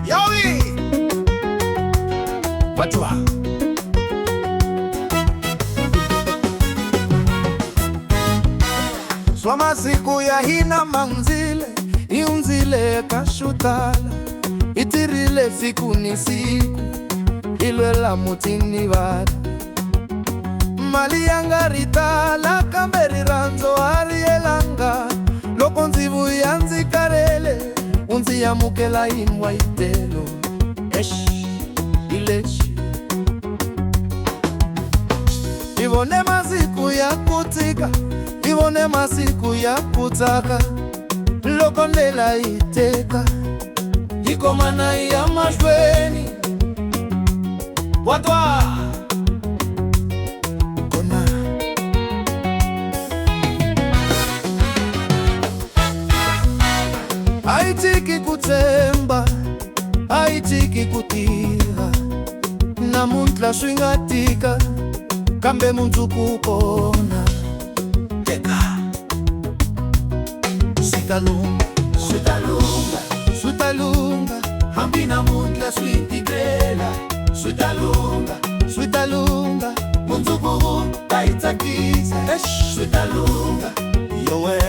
Yowi Watwa Swama siku ya hina manzile iunzile kashutala itirile siku ni siku ilwela mutini vada mali yanga ritala kamberi ranzo arielanga loko nzivu yanzi karele unzi ya mukela inwa itelo ileshi ivone masiku ya kutika ivone masiku ya kutaka loko ndela iteka ikomana ya mashweni watwa kona aitiki kutemba aitiki kutira na muntla swingatika kambe muntu kukona teka sitalunga sutalunga sutalunga hambina muntla switigela sutalunga sutalunga muntu kukaitakisa sutalunga yowe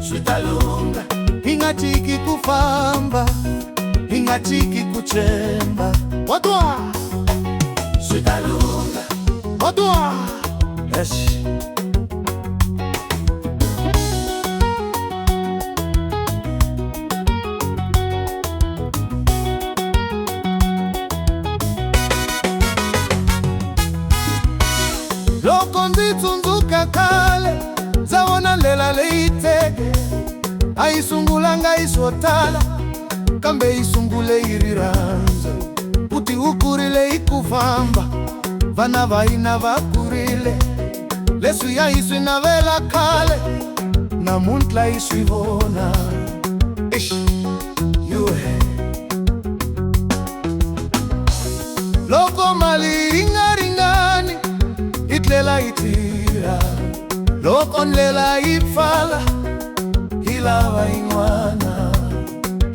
sutalunga ingatiki kufamba ingatiki kuchemba watwa sutalunga watwa loko nditsunzuka kale zawona lela leiteke aisungulanga isotala kambe isungule iriranza uti ukurile ikufamba vana vaina vakurile lesu ya iswi na vela kale na muntla iswi vona loko mali ingaringani itlela itira loko nlela ipfala ilava ingwana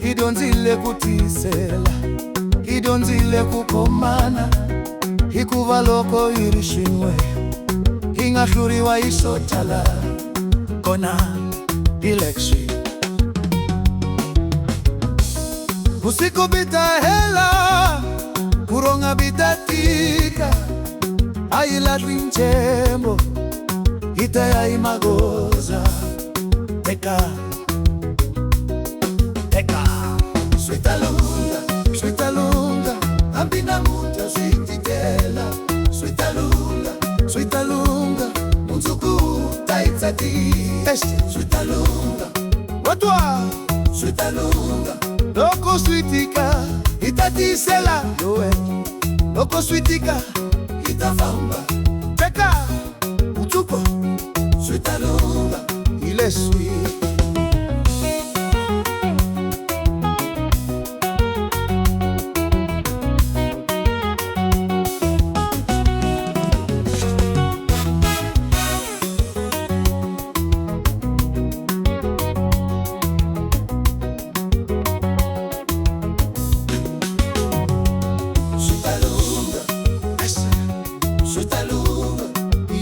idonzile kutisela idonzile kukomana ikuva loko irishinwe ingahluriwa isotala kona ilekshi usiku bitahela kuronga bitatika ailatwi nchembo itaya imagoza teka teka sutalunga sutalunga ambina muta switigela sutalunga sutalunga munzuku taitsati sutalunga watwa sutalunga loko switika itatisela yowe loko switika itafamba teka utuko sutalunga ileswi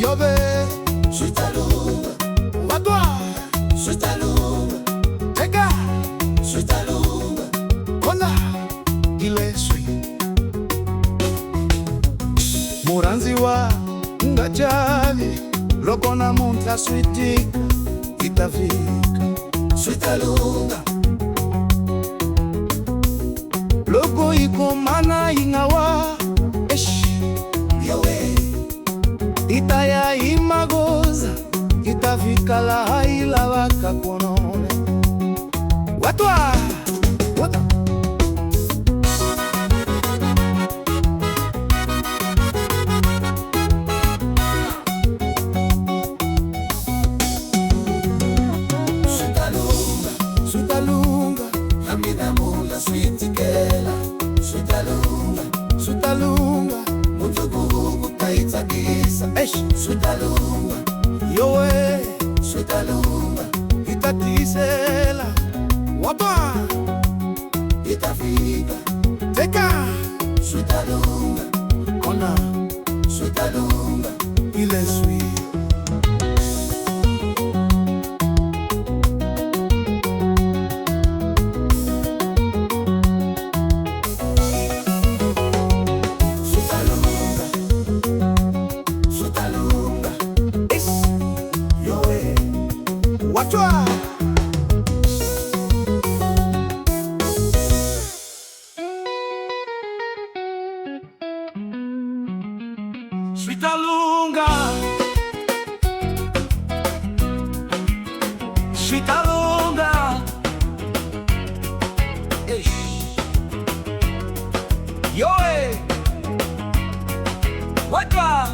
yobe sutalunga watwa sutalunga teka sutalunga kona ileswi muranzi wa ngajali loko na muntla switika itafika sutalunga loko ikomana ingawa itaya imagoza itafika la haila wakakonone watwa wata sutalunga sutalunga amina mula switigela sutalunga sutalunga mutugu kaitakisa sutalunga yowe sutalunga itatisela Wapa itafika. Teka Sweetalunga. Ona Sweetalunga. Ile sweet. Watwa Sweetalunga, Sweetalunga, yoe watwa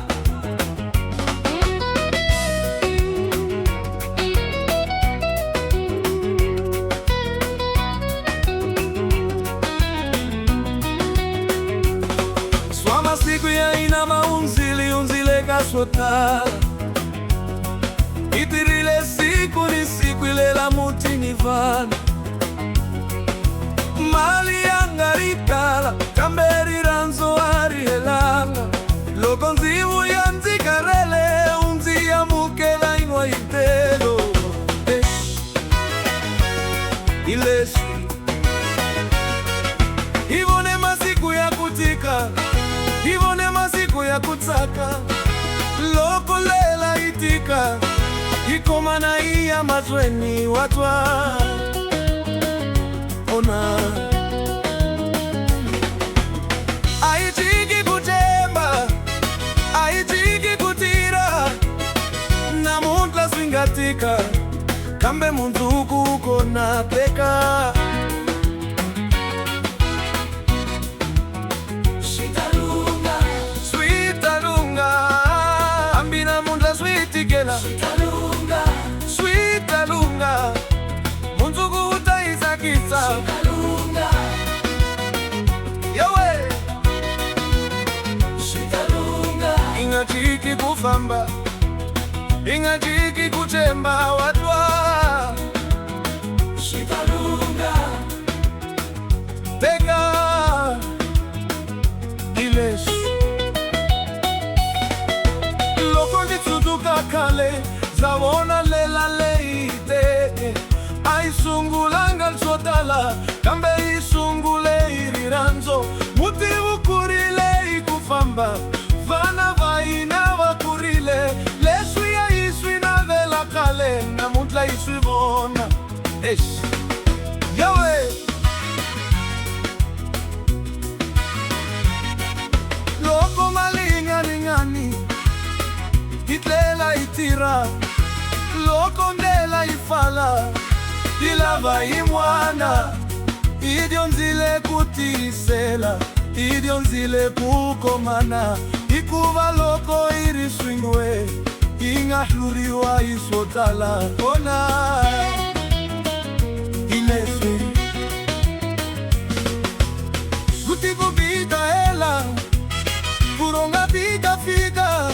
siku ya ina maunzili unzile kaswota itirile siku ni siku ile la muti nivana mali yangarikala kamberi ranzo ari helanga loko nzivu ya nzikarele unzi ya mukela inwa itelo ilesi ivone masiku ya kutika ivone masiku ya kutsaka loko lela itika ikomana iya matweni watwa ona aitiki kutemba aitiki kutira na muntla swingatika kambe munzuku ukona peka Sweetalunga, Sweetalunga, munzuku utaisakisa Sweetalunga, yowe Sweetalunga, ingachiki kufamba, ingachiki kutemba watwa Sweetalunga, teka ileshi kale zawona lela leite aisungulanga nsotala kambe isungule iriranzo mutivu kurile ikufamba vana vaina vakurile leswi ya iswi na vela kale na mutla iswi vona yawe loko malingani itlela itira loko ndela ifala ilava imwana idionzile kutisela idionzile kukomana ikuva loko iriswingwe ingahluriwa isotala ona ileswi kutikubita ela kuronga pika fika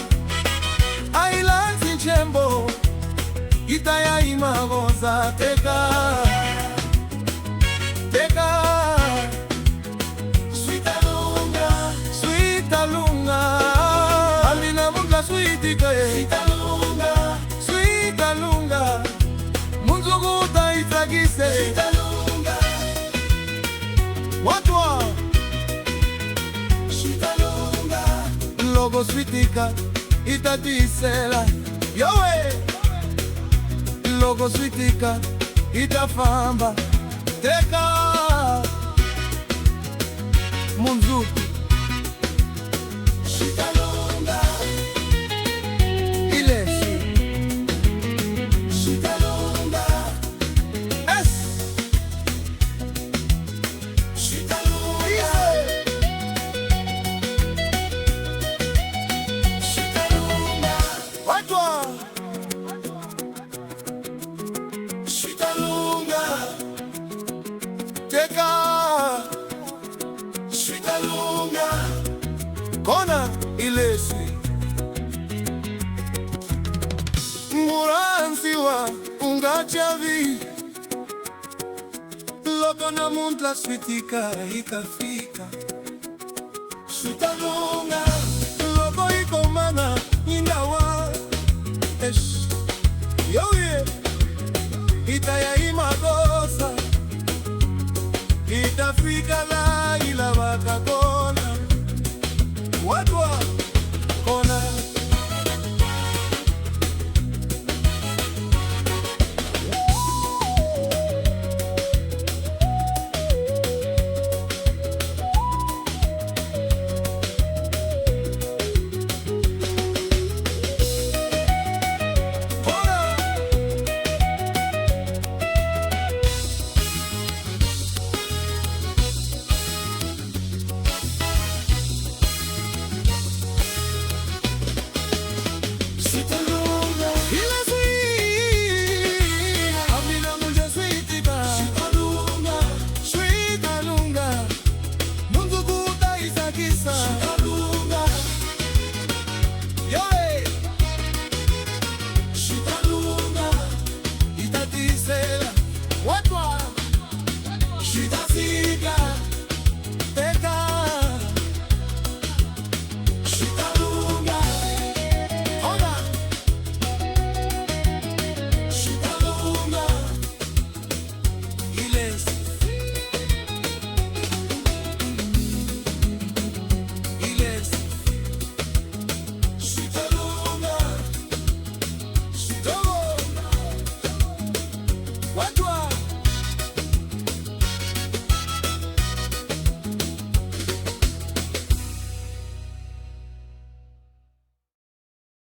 ailanzi nchembo itaya imagoza teka teka Sweetalunga, Sweetalunga, alina munga sweetika Sweetalunga, Sweetalunga, munzuku utaisakise Sweetalunga, watwa Sweetalunga, logo sweetika itatisela yowe logo sweetika itafamba teka munzuku Sweetalunga ileshi Sweetalunga Sweetalunga Sweetalunga teka Sweetalunga kona ilesi muransiwa ungachavi loko na muntla switika ikafika Switalunga loko ikomana indawa yoye itaya imakosa itafika la ila wakakona watwa kona